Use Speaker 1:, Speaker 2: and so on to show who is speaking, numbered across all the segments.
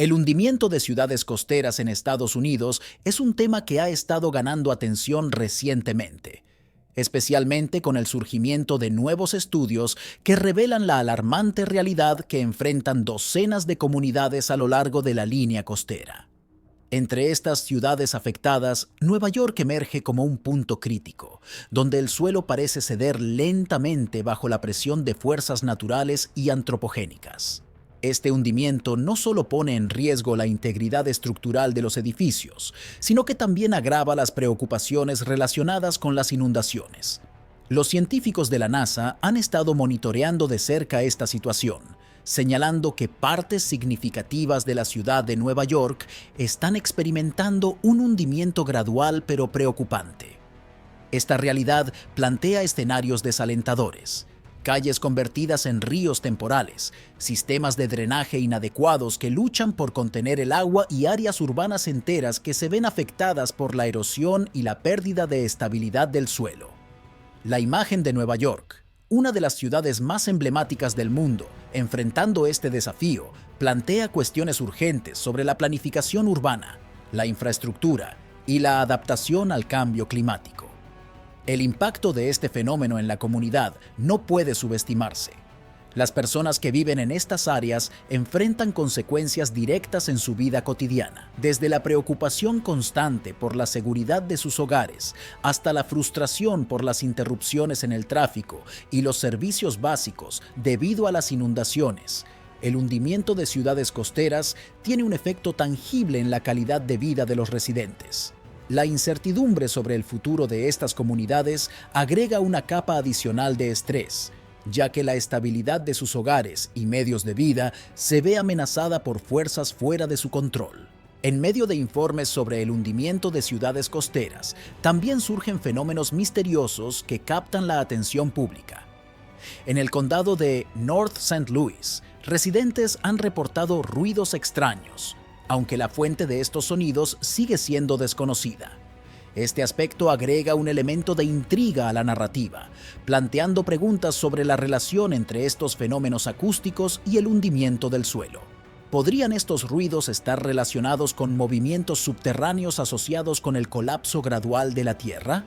Speaker 1: El hundimiento de ciudades costeras en Estados Unidos es un tema que ha estado ganando atención recientemente, especialmente con el surgimiento de nuevos estudios que revelan la alarmante realidad que enfrentan docenas de comunidades a lo largo de la línea costera. Entre estas ciudades afectadas, Nueva York emerge como un punto crítico, donde el suelo parece ceder lentamente bajo la presión de fuerzas naturales y antropogénicas. Este hundimiento no solo pone en riesgo la integridad estructural de los edificios, sino que también agrava las preocupaciones relacionadas con las inundaciones. Los científicos de la NASA han estado monitoreando de cerca esta situación, señalando que partes significativas de la ciudad de Nueva York están experimentando un hundimiento gradual pero preocupante. Esta realidad plantea escenarios desalentadores: calles convertidas en ríos temporales, sistemas de drenaje inadecuados que luchan por contener el agua y áreas urbanas enteras que se ven afectadas por la erosión y la pérdida de estabilidad del suelo. La imagen de Nueva York, una de las ciudades más emblemáticas del mundo, enfrentando este desafío, plantea cuestiones urgentes sobre la planificación urbana, la infraestructura y la adaptación al cambio climático. El impacto de este fenómeno en la comunidad no puede subestimarse. Las personas que viven en estas áreas enfrentan consecuencias directas en su vida cotidiana, desde la preocupación constante por la seguridad de sus hogares hasta la frustración por las interrupciones en el tráfico y los servicios básicos debido a las inundaciones. El hundimiento de ciudades costeras tiene un efecto tangible en la calidad de vida de los residentes. La incertidumbre sobre el futuro de estas comunidades agrega una capa adicional de estrés, ya que la estabilidad de sus hogares y medios de vida se ve amenazada por fuerzas fuera de su control. En medio de informes sobre el hundimiento de ciudades costeras, también surgen fenómenos misteriosos que captan la atención pública. En el condado de North St. Louis, residentes han reportado ruidos extraños, aunque la fuente de estos sonidos sigue siendo desconocida. Este aspecto agrega un elemento de intriga a la narrativa, planteando preguntas sobre la relación entre estos fenómenos acústicos y el hundimiento del suelo. ¿Podrían estos ruidos estar relacionados con movimientos subterráneos asociados con el colapso gradual de la Tierra?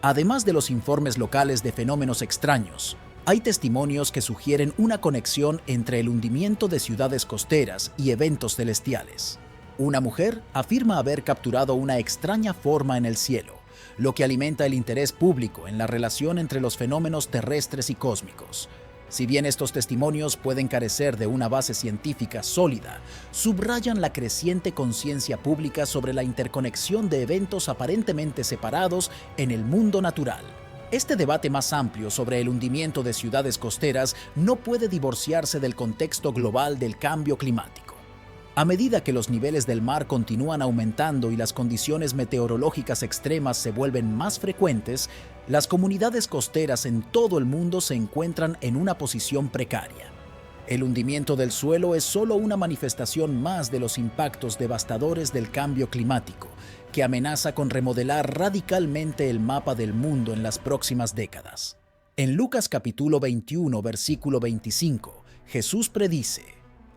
Speaker 1: Además de los informes locales de fenómenos extraños, hay testimonios que sugieren una conexión entre el hundimiento de ciudades costeras y eventos celestiales. Una mujer afirma haber capturado una extraña forma en el cielo, lo que alimenta el interés público en la relación entre los fenómenos terrestres y cósmicos. Si bien estos testimonios pueden carecer de una base científica sólida, subrayan la creciente conciencia pública sobre la interconexión de eventos aparentemente separados en el mundo natural. Este debate más amplio sobre el hundimiento de ciudades costeras no puede divorciarse del contexto global del cambio climático. A medida que los niveles del mar continúan aumentando y las condiciones meteorológicas extremas se vuelven más frecuentes, las comunidades costeras en todo el mundo se encuentran en una posición precaria. El hundimiento del suelo es solo una manifestación más de los impactos devastadores del cambio climático, que amenaza con remodelar radicalmente el mapa del mundo en las próximas décadas. En Lucas capítulo 21, versículo 25, Jesús predice: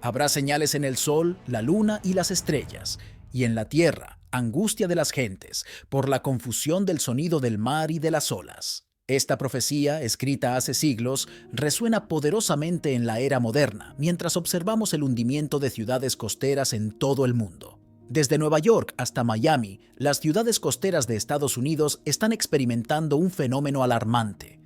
Speaker 1: «Habrá señales en el sol, la luna y las estrellas, y en la tierra, angustia de las gentes, por la confusión del sonido del mar y de las olas». Esta profecía, escrita hace siglos, resuena poderosamente en la era moderna, mientras observamos el hundimiento de ciudades costeras en todo el mundo. Desde Nueva York hasta Miami, las ciudades costeras de Estados Unidos están experimentando un fenómeno alarmante.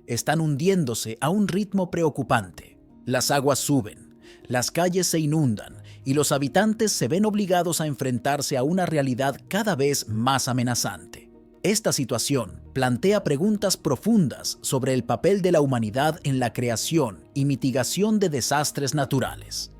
Speaker 1: Están hundiéndose a un ritmo preocupante. Las aguas suben, las calles se inundan y los habitantes se ven obligados a enfrentarse a una realidad cada vez más amenazante. Esta situación plantea preguntas profundas sobre el papel de la humanidad en la creación y mitigación de desastres naturales.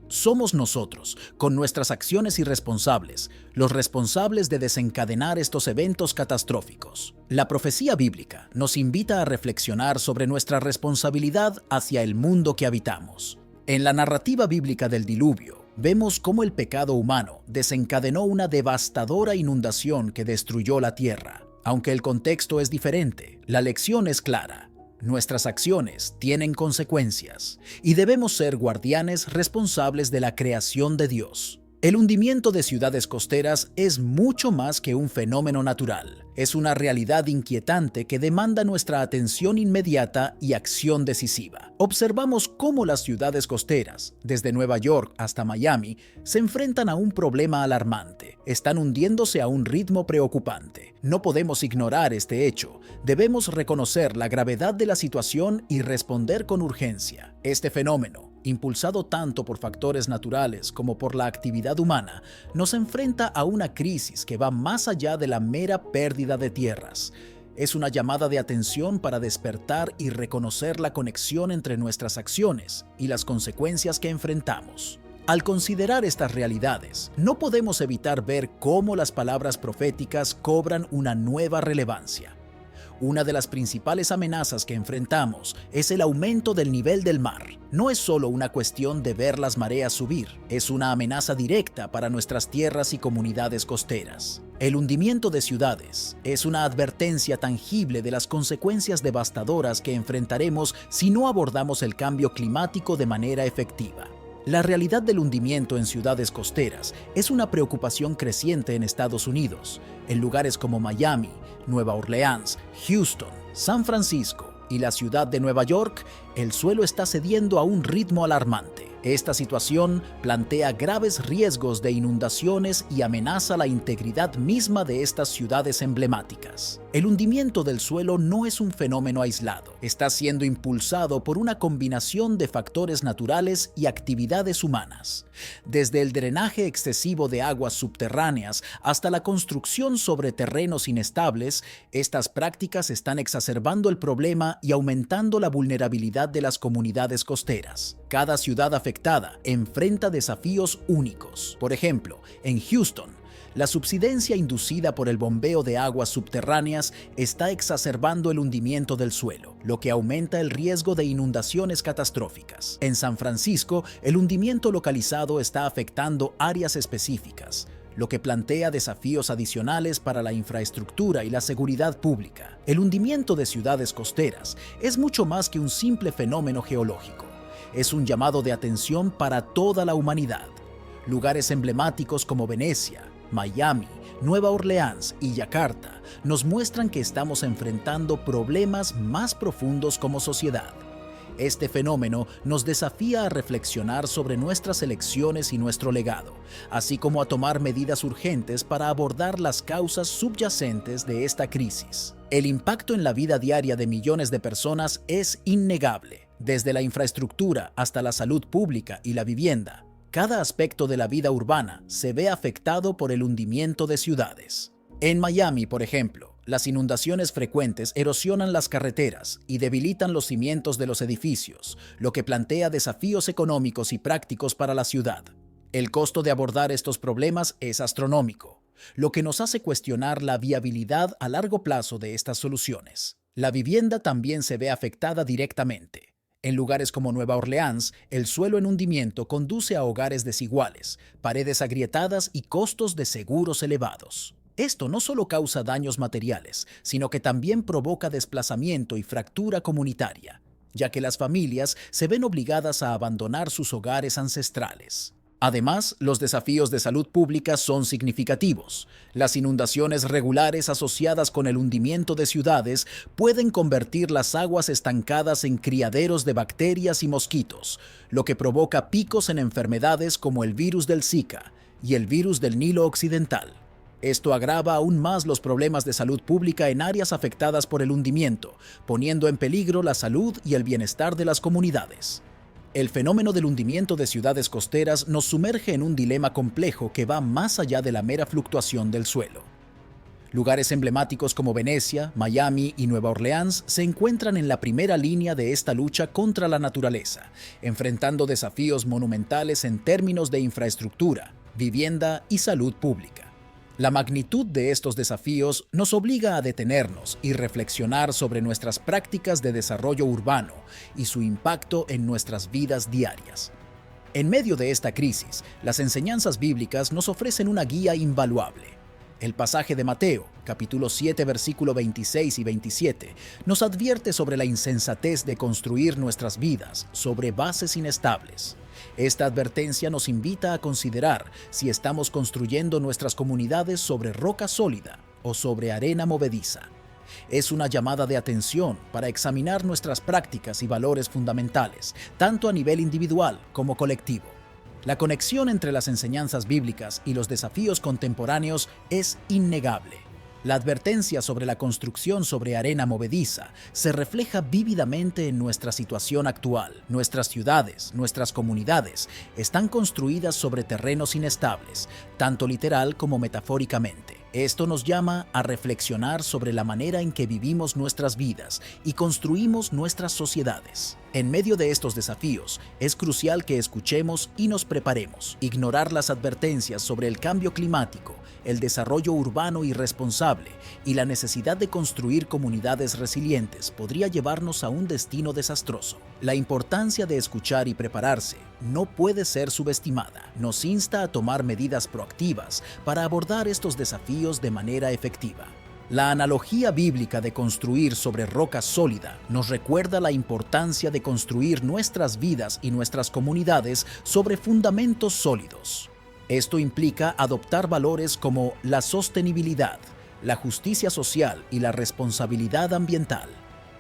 Speaker 1: Somos nosotros, con nuestras acciones irresponsables, los responsables de desencadenar estos eventos catastróficos. La profecía bíblica nos invita a reflexionar sobre nuestra responsabilidad hacia el mundo que habitamos. En la narrativa bíblica del diluvio, vemos cómo el pecado humano desencadenó una devastadora inundación que destruyó la tierra. Aunque el contexto es diferente, la lección es clara. Nuestras acciones tienen consecuencias y debemos ser guardianes responsables de la creación de Dios. El hundimiento de ciudades costeras es mucho más que un fenómeno natural. Es una realidad inquietante que demanda nuestra atención inmediata y acción decisiva. Observamos cómo las ciudades costeras, desde Nueva York hasta Miami, se enfrentan a un problema alarmante. Están hundiéndose a un ritmo preocupante. No podemos ignorar este hecho. Debemos reconocer la gravedad de la situación y responder con urgencia. Este fenómeno, impulsado tanto por factores naturales como por la actividad humana, nos enfrenta a una crisis que va más allá de la mera pérdida de tierras. Es una llamada de atención para despertar y reconocer la conexión entre nuestras acciones y las consecuencias que enfrentamos. Al considerar estas realidades, no podemos evitar ver cómo las palabras proféticas cobran una nueva relevancia. Una de las principales amenazas que enfrentamos es el aumento del nivel del mar. No es solo una cuestión de ver las mareas subir, es una amenaza directa para nuestras tierras y comunidades costeras. El hundimiento de ciudades es una advertencia tangible de las consecuencias devastadoras que enfrentaremos si no abordamos el cambio climático de manera efectiva. La realidad del hundimiento en ciudades costeras es una preocupación creciente en Estados Unidos. En lugares como Miami, Nueva Orleans, Houston, San Francisco y la ciudad de Nueva York, el suelo está cediendo a un ritmo alarmante. Esta situación plantea graves riesgos de inundaciones y amenaza la integridad misma de estas ciudades emblemáticas. El hundimiento del suelo no es un fenómeno aislado. Está siendo impulsado por una combinación de factores naturales y actividades humanas. Desde el drenaje excesivo de aguas subterráneas hasta la construcción sobre terrenos inestables, estas prácticas están exacerbando el problema y aumentando la vulnerabilidad de las comunidades costeras. Cada ciudad afectada enfrenta desafíos únicos. Por ejemplo, en Houston, la subsidencia inducida por el bombeo de aguas subterráneas está exacerbando el hundimiento del suelo, lo que aumenta el riesgo de inundaciones catastróficas. En San Francisco, el hundimiento localizado está afectando áreas específicas, lo que plantea desafíos adicionales para la infraestructura y la seguridad pública. El hundimiento de ciudades costeras es mucho más que un simple fenómeno geológico. Es un llamado de atención para toda la humanidad. Lugares emblemáticos como Venecia, Miami, Nueva Orleans y Yakarta nos muestran que estamos enfrentando problemas más profundos como sociedad. Este fenómeno nos desafía a reflexionar sobre nuestras elecciones y nuestro legado, así como a tomar medidas urgentes para abordar las causas subyacentes de esta crisis. El impacto en la vida diaria de millones de personas es innegable. Desde la infraestructura hasta la salud pública y la vivienda, cada aspecto de la vida urbana se ve afectado por el hundimiento de ciudades. En Miami, por ejemplo, las inundaciones frecuentes erosionan las carreteras y debilitan los cimientos de los edificios, lo que plantea desafíos económicos y prácticos para la ciudad. El costo de abordar estos problemas es astronómico, lo que nos hace cuestionar la viabilidad a largo plazo de estas soluciones. La vivienda también se ve afectada directamente. En lugares como Nueva Orleans, el suelo en hundimiento conduce a hogares desiguales, paredes agrietadas y costos de seguros elevados. Esto no solo causa daños materiales, sino que también provoca desplazamiento y fractura comunitaria, ya que las familias se ven obligadas a abandonar sus hogares ancestrales. Además, los desafíos de salud pública son significativos. Las inundaciones regulares asociadas con el hundimiento de ciudades pueden convertir las aguas estancadas en criaderos de bacterias y mosquitos, lo que provoca picos en enfermedades como el virus del Zika y el virus del Nilo Occidental. Esto agrava aún más los problemas de salud pública en áreas afectadas por el hundimiento, poniendo en peligro la salud y el bienestar de las comunidades. El fenómeno del hundimiento de ciudades costeras nos sumerge en un dilema complejo que va más allá de la mera fluctuación del suelo. Lugares emblemáticos como Venecia, Miami y Nueva Orleans se encuentran en la primera línea de esta lucha contra la naturaleza, enfrentando desafíos monumentales en términos de infraestructura, vivienda y salud pública. La magnitud de estos desafíos nos obliga a detenernos y reflexionar sobre nuestras prácticas de desarrollo urbano y su impacto en nuestras vidas diarias. En medio de esta crisis, las enseñanzas bíblicas nos ofrecen una guía invaluable. El pasaje de Mateo, capítulo 7, versículo 26 y 27, nos advierte sobre la insensatez de construir nuestras vidas sobre bases inestables. Esta advertencia nos invita a considerar si estamos construyendo nuestras comunidades sobre roca sólida o sobre arena movediza. Es una llamada de atención para examinar nuestras prácticas y valores fundamentales, tanto a nivel individual como colectivo. La conexión entre las enseñanzas bíblicas y los desafíos contemporáneos es innegable. La advertencia sobre la construcción sobre arena movediza se refleja vívidamente en nuestra situación actual. Nuestras ciudades, nuestras comunidades, están construidas sobre terrenos inestables, tanto literal como metafóricamente. Esto nos llama a reflexionar sobre la manera en que vivimos nuestras vidas y construimos nuestras sociedades. En medio de estos desafíos, es crucial que escuchemos y nos preparemos. Ignorar las advertencias sobre el cambio climático, el desarrollo urbano irresponsable y la necesidad de construir comunidades resilientes podría llevarnos a un destino desastroso. La importancia de escuchar y prepararse no puede ser subestimada. Nos insta a tomar medidas proactivas para abordar estos desafíos de manera efectiva. La analogía bíblica de construir sobre roca sólida nos recuerda la importancia de construir nuestras vidas y nuestras comunidades sobre fundamentos sólidos. Esto implica adoptar valores como la sostenibilidad, la justicia social y la responsabilidad ambiental.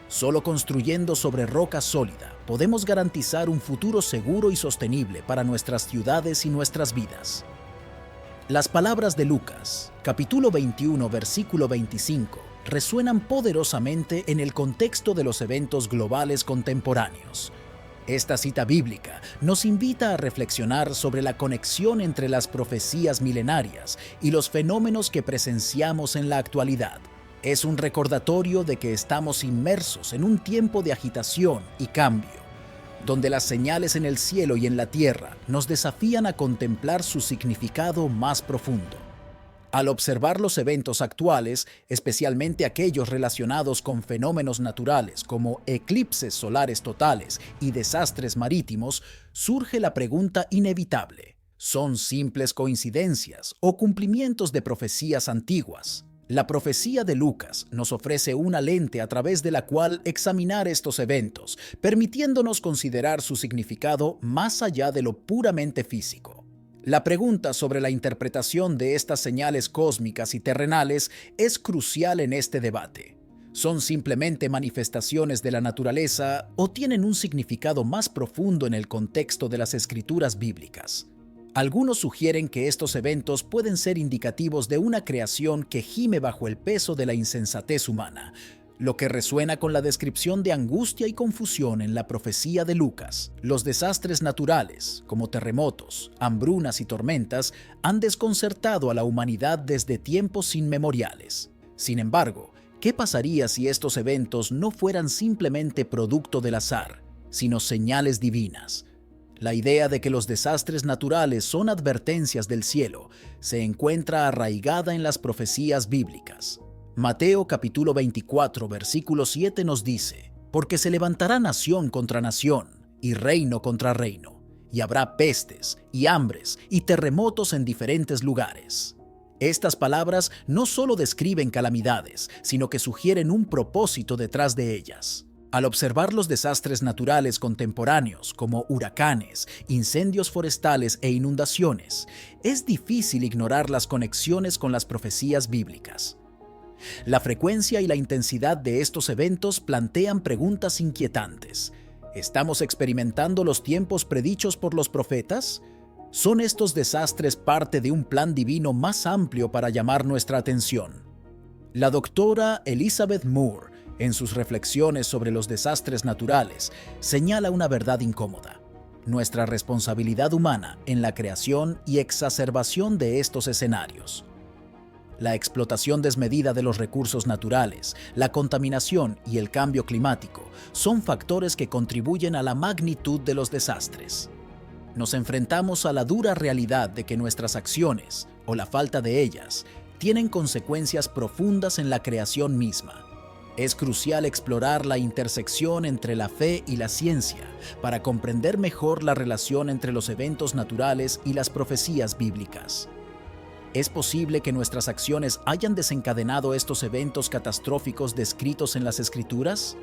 Speaker 1: Solo construyendo sobre roca sólida podemos garantizar un futuro seguro y sostenible para nuestras ciudades y nuestras vidas. Las palabras de Lucas, capítulo 21, versículo 25, resuenan poderosamente en el contexto de los eventos globales contemporáneos. Esta cita bíblica nos invita a reflexionar sobre la conexión entre las profecías milenarias y los fenómenos que presenciamos en la actualidad. Es un recordatorio de que estamos inmersos en un tiempo de agitación y cambio, donde las señales en el cielo y en la tierra nos desafían a contemplar su significado más profundo. Al observar los eventos actuales, especialmente aquellos relacionados con fenómenos naturales como eclipses solares totales y desastres marítimos, surge la pregunta inevitable: ¿son simples coincidencias o cumplimientos de profecías antiguas? La profecía de Lucas nos ofrece una lente a través de la cual examinar estos eventos, permitiéndonos considerar su significado más allá de lo puramente físico. La pregunta sobre la interpretación de estas señales cósmicas y terrenales es crucial en este debate. ¿Son simplemente manifestaciones de la naturaleza o tienen un significado más profundo en el contexto de las escrituras bíblicas? Algunos sugieren que estos eventos pueden ser indicativos de una creación que gime bajo el peso de la insensatez humana, lo que resuena con la descripción de angustia y confusión en la profecía de Lucas. Los desastres naturales, como terremotos, hambrunas y tormentas, han desconcertado a la humanidad desde tiempos inmemoriales. Sin embargo, ¿qué pasaría si estos eventos no fueran simplemente producto del azar, sino señales divinas? La idea de que los desastres naturales son advertencias del cielo se encuentra arraigada en las profecías bíblicas. Mateo capítulo 24, versículo 7 nos dice: «Porque se levantará nación contra nación y reino contra reino, y habrá pestes y hambres y terremotos en diferentes lugares». Estas palabras no solo describen calamidades, sino que sugieren un propósito detrás de ellas. Al observar los desastres naturales contemporáneos como huracanes, incendios forestales e inundaciones, es difícil ignorar las conexiones con las profecías bíblicas. La frecuencia y la intensidad de estos eventos plantean preguntas inquietantes. ¿Estamos experimentando los tiempos predichos por los profetas? ¿Son estos desastres parte de un plan divino más amplio para llamar nuestra atención? La doctora Elizabeth Moore, en sus reflexiones sobre los desastres naturales, señala una verdad incómoda: nuestra responsabilidad humana en la creación y exacerbación de estos escenarios. La explotación desmedida de los recursos naturales, la contaminación y el cambio climático son factores que contribuyen a la magnitud de los desastres. Nos enfrentamos a la dura realidad de que nuestras acciones, o la falta de ellas, tienen consecuencias profundas en la creación misma. Es crucial explorar la intersección entre la fe y la ciencia para comprender mejor la relación entre los eventos naturales y las profecías bíblicas. ¿Es posible que nuestras acciones hayan desencadenado estos eventos catastróficos descritos en las Escrituras?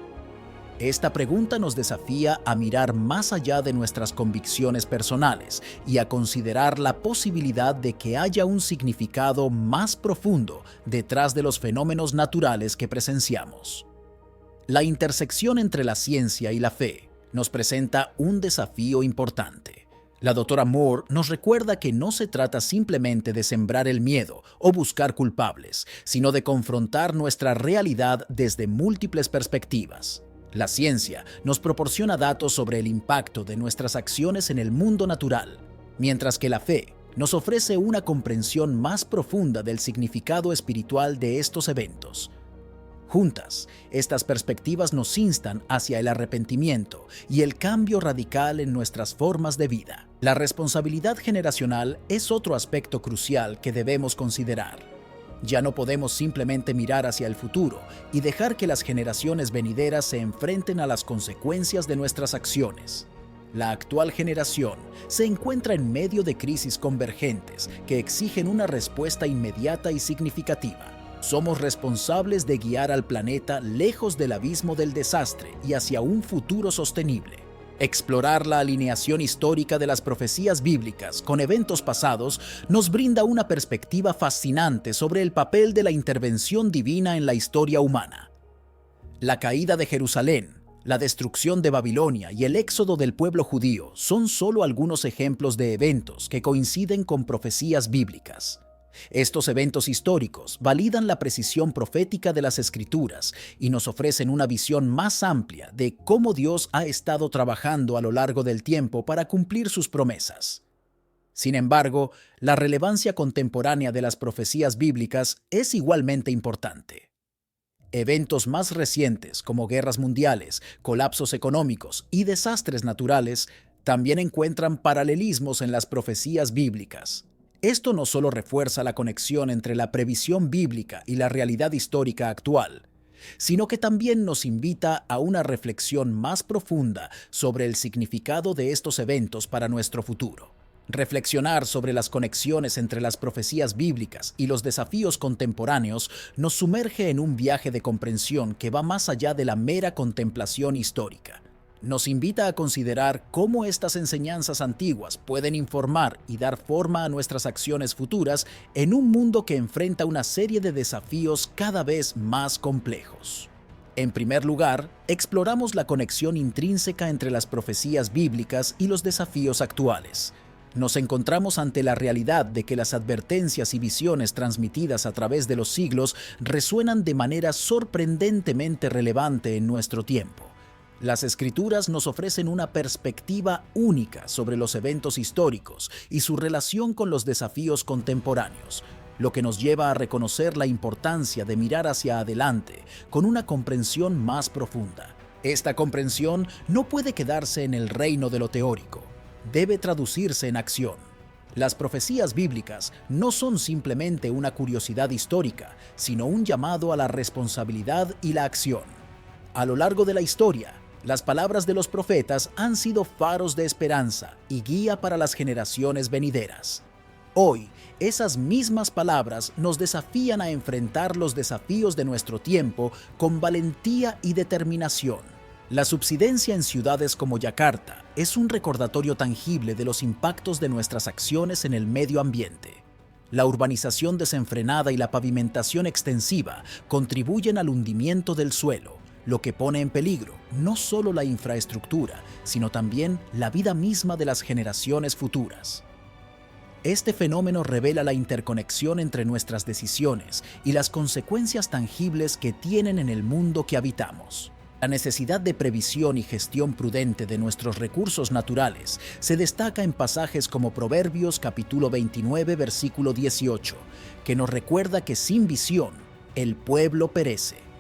Speaker 1: Esta pregunta nos desafía a mirar más allá de nuestras convicciones personales y a considerar la posibilidad de que haya un significado más profundo detrás de los fenómenos naturales que presenciamos. La intersección entre la ciencia y la fe nos presenta un desafío importante. La doctora Moore nos recuerda que no se trata simplemente de sembrar el miedo o buscar culpables, sino de confrontar nuestra realidad desde múltiples perspectivas. La ciencia nos proporciona datos sobre el impacto de nuestras acciones en el mundo natural, mientras que la fe nos ofrece una comprensión más profunda del significado espiritual de estos eventos. Juntas, estas perspectivas nos instan hacia el arrepentimiento y el cambio radical en nuestras formas de vida. La responsabilidad generacional es otro aspecto crucial que debemos considerar. Ya no podemos simplemente mirar hacia el futuro y dejar que las generaciones venideras se enfrenten a las consecuencias de nuestras acciones. La actual generación se encuentra en medio de crisis convergentes que exigen una respuesta inmediata y significativa. Somos responsables de guiar al planeta lejos del abismo del desastre y hacia un futuro sostenible. Explorar la alineación histórica de las profecías bíblicas con eventos pasados nos brinda una perspectiva fascinante sobre el papel de la intervención divina en la historia humana. La caída de Jerusalén, la destrucción de Babilonia y el éxodo del pueblo judío son solo algunos ejemplos de eventos que coinciden con profecías bíblicas. Estos eventos históricos validan la precisión profética de las Escrituras y nos ofrecen una visión más amplia de cómo Dios ha estado trabajando a lo largo del tiempo para cumplir sus promesas. Sin embargo, la relevancia contemporánea de las profecías bíblicas es igualmente importante. Eventos más recientes como guerras mundiales, colapsos económicos y desastres naturales también encuentran paralelismos en las profecías bíblicas. Esto no solo refuerza la conexión entre la previsión bíblica y la realidad histórica actual, sino que también nos invita a una reflexión más profunda sobre el significado de estos eventos para nuestro futuro. Reflexionar sobre las conexiones entre las profecías bíblicas y los desafíos contemporáneos nos sumerge en un viaje de comprensión que va más allá de la mera contemplación histórica. Nos invita a considerar cómo estas enseñanzas antiguas pueden informar y dar forma a nuestras acciones futuras en un mundo que enfrenta una serie de desafíos cada vez más complejos. En primer lugar, exploramos la conexión intrínseca entre las profecías bíblicas y los desafíos actuales. Nos encontramos ante la realidad de que las advertencias y visiones transmitidas a través de los siglos resuenan de manera sorprendentemente relevante en nuestro tiempo. Las Escrituras nos ofrecen una perspectiva única sobre los eventos históricos y su relación con los desafíos contemporáneos, lo que nos lleva a reconocer la importancia de mirar hacia adelante con una comprensión más profunda. Esta comprensión no puede quedarse en el reino de lo teórico, debe traducirse en acción. Las profecías bíblicas no son simplemente una curiosidad histórica, sino un llamado a la responsabilidad y la acción. A lo largo de la historia, las palabras de los profetas han sido faros de esperanza y guía para las generaciones venideras. Hoy, esas mismas palabras nos desafían a enfrentar los desafíos de nuestro tiempo con valentía y determinación. La subsistencia en ciudades como Yakarta es un recordatorio tangible de los impactos de nuestras acciones en el medio ambiente. La urbanización desenfrenada y la pavimentación extensiva contribuyen al hundimiento del suelo, lo que pone en peligro no solo la infraestructura, sino también la vida misma de las generaciones futuras. Este fenómeno revela la interconexión entre nuestras decisiones y las consecuencias tangibles que tienen en el mundo que habitamos. La necesidad de previsión y gestión prudente de nuestros recursos naturales se destaca en pasajes como Proverbios capítulo 29, versículo 18, que nos recuerda que sin visión el pueblo perece.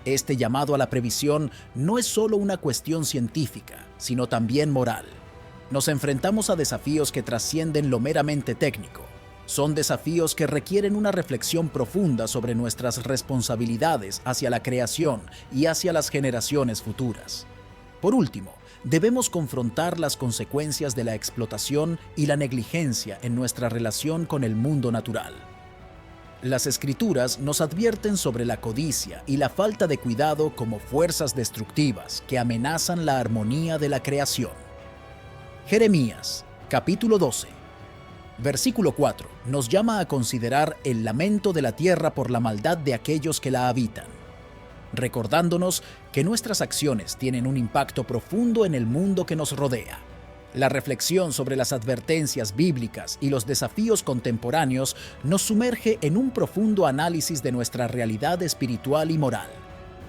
Speaker 1: Este llamado a la previsión no es solo una cuestión científica, sino también moral. Nos enfrentamos a desafíos que trascienden lo meramente técnico. Son desafíos que requieren una reflexión profunda sobre nuestras responsabilidades hacia la creación y hacia las generaciones futuras. Por último, debemos confrontar las consecuencias de la explotación y la negligencia en nuestra relación con el mundo natural. Las Escrituras nos advierten sobre la codicia y la falta de cuidado como fuerzas destructivas que amenazan la armonía de la creación. Jeremías, capítulo 12, versículo 4, nos llama a considerar el lamento de la tierra por la maldad de aquellos que la habitan, recordándonos que nuestras acciones tienen un impacto profundo en el mundo que nos rodea. La reflexión sobre las advertencias bíblicas y los desafíos contemporáneos nos sumerge en un profundo análisis de nuestra realidad espiritual y moral.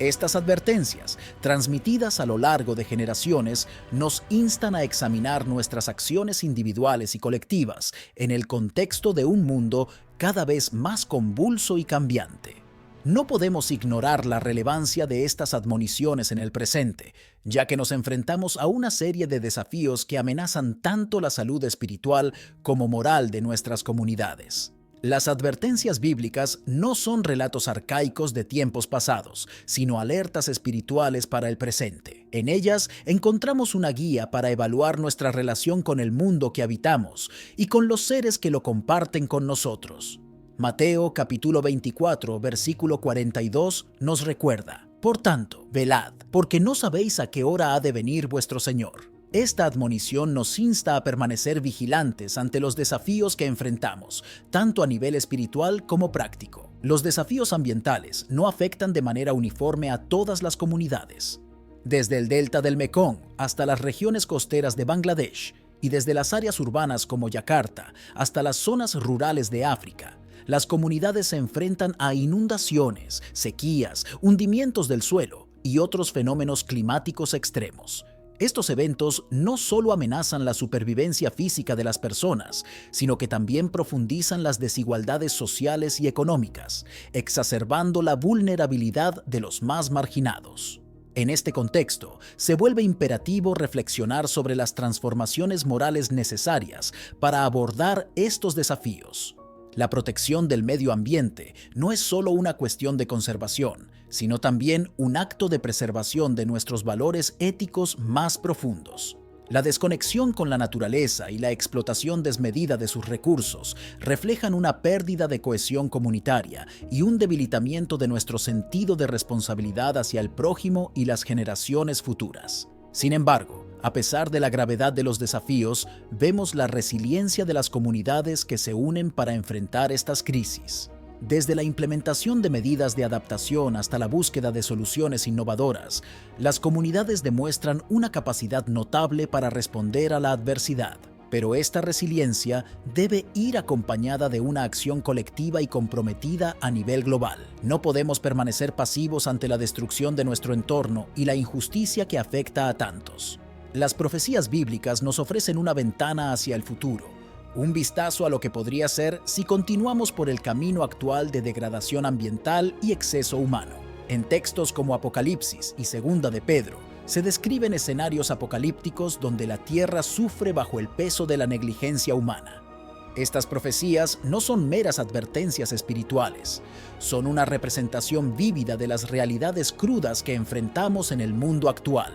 Speaker 1: Estas advertencias, transmitidas a lo largo de generaciones, nos instan a examinar nuestras acciones individuales y colectivas en el contexto de un mundo cada vez más convulso y cambiante. No podemos ignorar la relevancia de estas admoniciones en el presente, ya que nos enfrentamos a una serie de desafíos que amenazan tanto la salud espiritual como moral de nuestras comunidades. Las advertencias bíblicas no son relatos arcaicos de tiempos pasados, sino alertas espirituales para el presente. En ellas encontramos una guía para evaluar nuestra relación con el mundo que habitamos y con los seres que lo comparten con nosotros. Mateo capítulo 24, versículo 42 nos recuerda: Por tanto, velad, porque no sabéis a qué hora ha de venir vuestro Señor. Esta admonición nos insta a permanecer vigilantes ante los desafíos que enfrentamos, tanto a nivel espiritual como práctico. Los desafíos ambientales no afectan de manera uniforme a todas las comunidades. Desde el delta del Mekong hasta las regiones costeras de Bangladesh y desde las áreas urbanas como Yakarta hasta las zonas rurales de África, las comunidades se enfrentan a inundaciones, sequías, hundimientos del suelo y otros fenómenos climáticos extremos. Estos eventos no solo amenazan la supervivencia física de las personas, sino que también profundizan las desigualdades sociales y económicas, exacerbando la vulnerabilidad de los más marginados. En este contexto, se vuelve imperativo reflexionar sobre las transformaciones morales necesarias para abordar estos desafíos. La protección del medio ambiente no es solo una cuestión de conservación, sino también un acto de preservación de nuestros valores éticos más profundos. La desconexión con la naturaleza y la explotación desmedida de sus recursos reflejan una pérdida de cohesión comunitaria y un debilitamiento de nuestro sentido de responsabilidad hacia el prójimo y las generaciones futuras. Sin embargo, a pesar de la gravedad de los desafíos, vemos la resiliencia de las comunidades que se unen para enfrentar estas crisis. Desde la implementación de medidas de adaptación hasta la búsqueda de soluciones innovadoras, las comunidades demuestran una capacidad notable para responder a la adversidad. Pero esta resiliencia debe ir acompañada de una acción colectiva y comprometida a nivel global. No podemos permanecer pasivos ante la destrucción de nuestro entorno y la injusticia que afecta a tantos. Las profecías bíblicas nos ofrecen una ventana hacia el futuro, un vistazo a lo que podría ser si continuamos por el camino actual de degradación ambiental y exceso humano. En textos como Apocalipsis y Segunda de Pedro, se describen escenarios apocalípticos donde la tierra sufre bajo el peso de la negligencia humana. Estas profecías no son meras advertencias espirituales, son una representación vívida de las realidades crudas que enfrentamos en el mundo actual.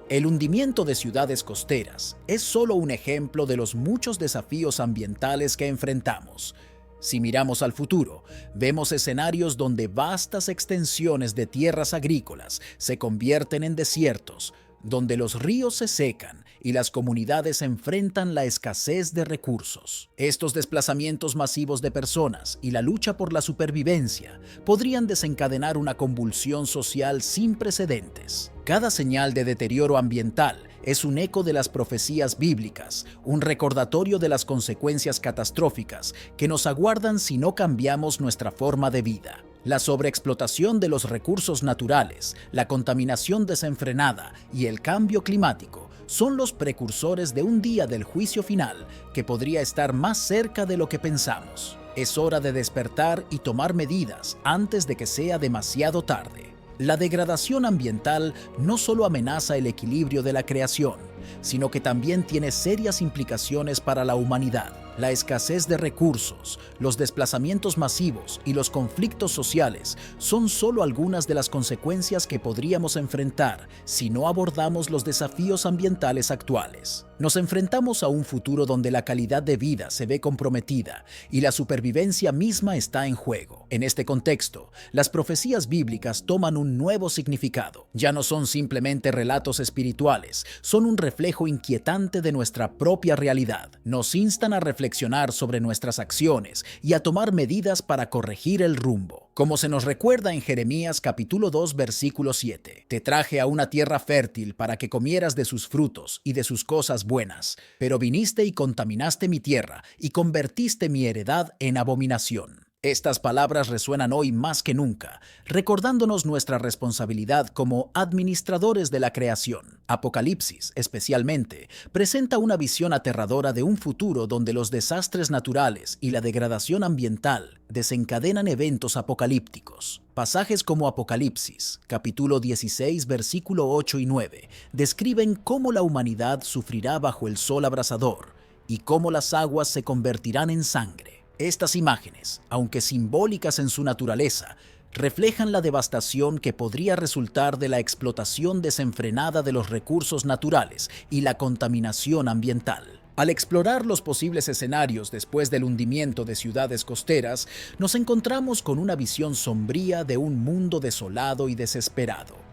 Speaker 1: El hundimiento de ciudades costeras es solo un ejemplo de los muchos desafíos ambientales que enfrentamos. Si miramos al futuro, vemos escenarios donde vastas extensiones de tierras agrícolas se convierten en desiertos, donde los ríos se secan y las comunidades enfrentan la escasez de recursos. Estos desplazamientos masivos de personas y la lucha por la supervivencia podrían desencadenar una convulsión social sin precedentes. Cada señal de deterioro ambiental es un eco de las profecías bíblicas, un recordatorio de las consecuencias catastróficas que nos aguardan si no cambiamos nuestra forma de vida. La sobreexplotación de los recursos naturales, la contaminación desenfrenada y el cambio climático son los precursores de un día del juicio final que podría estar más cerca de lo que pensamos. Es hora de despertar y tomar medidas antes de que sea demasiado tarde. La degradación ambiental no solo amenaza el equilibrio de la creación, sino que también tiene serias implicaciones para la humanidad. La escasez de recursos, los desplazamientos masivos y los conflictos sociales son solo algunas de las consecuencias que podríamos enfrentar si no abordamos los desafíos ambientales actuales. Nos enfrentamos a un futuro donde la calidad de vida se ve comprometida y la supervivencia misma está en juego. En este contexto, las profecías bíblicas toman un nuevo significado. Ya no son simplemente relatos espirituales, son un reflejo inquietante de nuestra propia realidad. Nos instan a reflexionar sobre nuestras acciones y a tomar medidas para corregir el rumbo. Como se nos recuerda en Jeremías capítulo 2, versículo 7, «Te traje a una tierra fértil para que comieras de sus frutos y de sus cosas buenas, pero viniste y contaminaste mi tierra y convertiste mi heredad en abominación». Estas palabras resuenan hoy más que nunca, recordándonos nuestra responsabilidad como administradores de la creación. Apocalipsis, especialmente, presenta una visión aterradora de un futuro donde los desastres naturales y la degradación ambiental desencadenan eventos apocalípticos. Pasajes como Apocalipsis, capítulo 16, versículo 8 y 9, describen cómo la humanidad sufrirá bajo el sol abrasador y cómo las aguas se convertirán en sangre. Estas imágenes, aunque simbólicas en su naturaleza, reflejan la devastación que podría resultar de la explotación desenfrenada de los recursos naturales y la contaminación ambiental. Al explorar los posibles escenarios después del hundimiento de ciudades costeras, nos encontramos con una visión sombría de un mundo desolado y desesperado.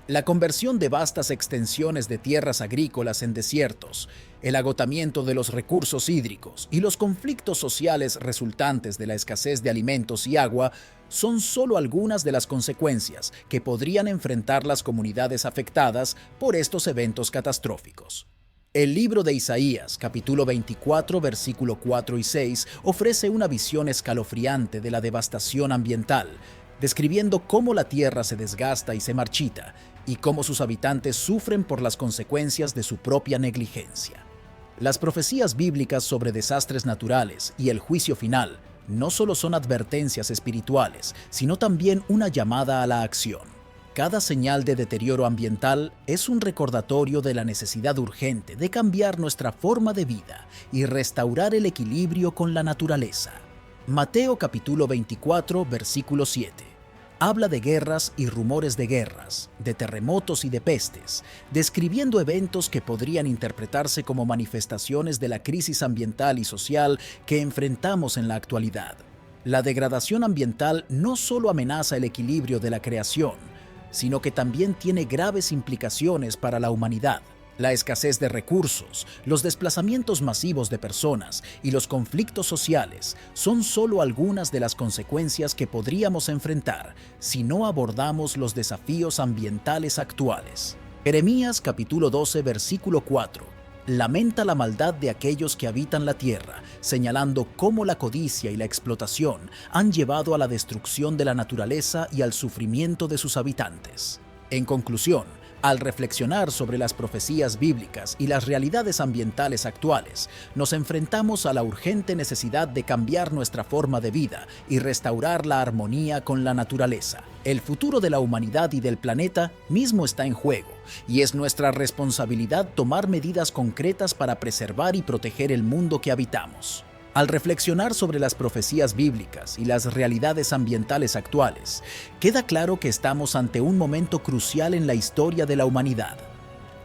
Speaker 1: La conversión de vastas extensiones de tierras agrícolas en desiertos, el agotamiento de los recursos hídricos y los conflictos sociales resultantes de la escasez de alimentos y agua son solo algunas de las consecuencias que podrían enfrentar las comunidades afectadas por estos eventos catastróficos. El libro de Isaías, capítulo 24, versículo 4 y 6, ofrece una visión escalofriante de la devastación ambiental, describiendo cómo la tierra se desgasta y se marchita, y cómo sus habitantes sufren por las consecuencias de su propia negligencia. Las profecías bíblicas sobre desastres naturales y el juicio final no solo son advertencias espirituales, sino también una llamada a la acción. Cada señal de deterioro ambiental es un recordatorio de la necesidad urgente de cambiar nuestra forma de vida y restaurar el equilibrio con la naturaleza. Mateo capítulo 24, versículo 7. Habla de guerras y rumores de guerras, de terremotos y de pestes, describiendo eventos que podrían interpretarse como manifestaciones de la crisis ambiental y social que enfrentamos en la actualidad. La degradación ambiental no solo amenaza el equilibrio de la creación, sino que también tiene graves implicaciones para la humanidad. La escasez de recursos, los desplazamientos masivos de personas y los conflictos sociales son solo algunas de las consecuencias que podríamos enfrentar si no abordamos los desafíos ambientales actuales. Jeremías capítulo 12, versículo 4, lamenta la maldad de aquellos que habitan la tierra, señalando cómo la codicia y la explotación han llevado a la destrucción de la naturaleza y al sufrimiento de sus habitantes. En conclusión, al reflexionar sobre las profecías bíblicas y las realidades ambientales actuales, nos enfrentamos a la urgente necesidad de cambiar nuestra forma de vida y restaurar la armonía con la naturaleza. El futuro de la humanidad y del planeta mismo está en juego, y es nuestra responsabilidad tomar medidas concretas para preservar y proteger el mundo que habitamos. Al reflexionar sobre las profecías bíblicas y las realidades ambientales actuales, queda claro que estamos ante un momento crucial en la historia de la humanidad.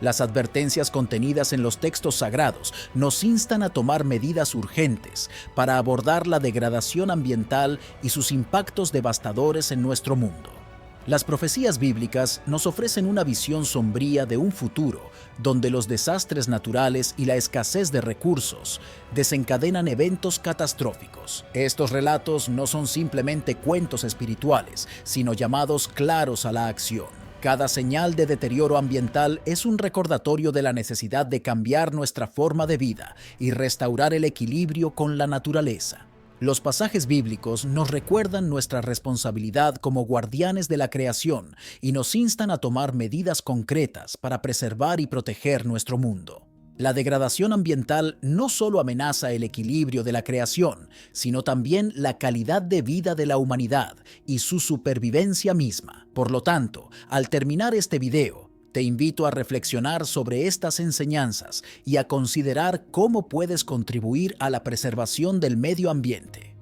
Speaker 1: Las advertencias contenidas en los textos sagrados nos instan a tomar medidas urgentes para abordar la degradación ambiental y sus impactos devastadores en nuestro mundo. Las profecías bíblicas nos ofrecen una visión sombría de un futuro donde los desastres naturales y la escasez de recursos desencadenan eventos catastróficos. Estos relatos no son simplemente cuentos espirituales, sino llamados claros a la acción. Cada señal de deterioro ambiental es un recordatorio de la necesidad de cambiar nuestra forma de vida y restaurar el equilibrio con la naturaleza. Los pasajes bíblicos nos recuerdan nuestra responsabilidad como guardianes de la creación y nos instan a tomar medidas concretas para preservar y proteger nuestro mundo. La degradación ambiental no solo amenaza el equilibrio de la creación, sino también la calidad de vida de la humanidad y su supervivencia misma. Por lo tanto, al terminar este video, te invito a reflexionar sobre estas enseñanzas y a considerar cómo puedes contribuir a la preservación del medio ambiente.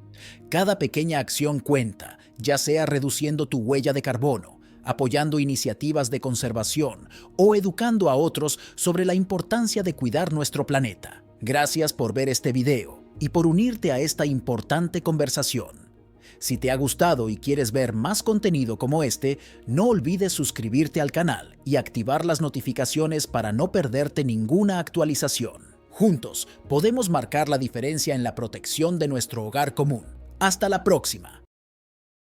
Speaker 1: Cada pequeña acción cuenta, ya sea reduciendo tu huella de carbono, apoyando iniciativas de conservación o educando a otros sobre la importancia de cuidar nuestro planeta. Gracias por ver este video y por unirte a esta importante conversación. Si te ha gustado y quieres ver más contenido como este, no olvides suscribirte al canal y activar las notificaciones para no perderte ninguna actualización. Juntos podemos marcar la diferencia en la protección de nuestro hogar común. Hasta la próxima.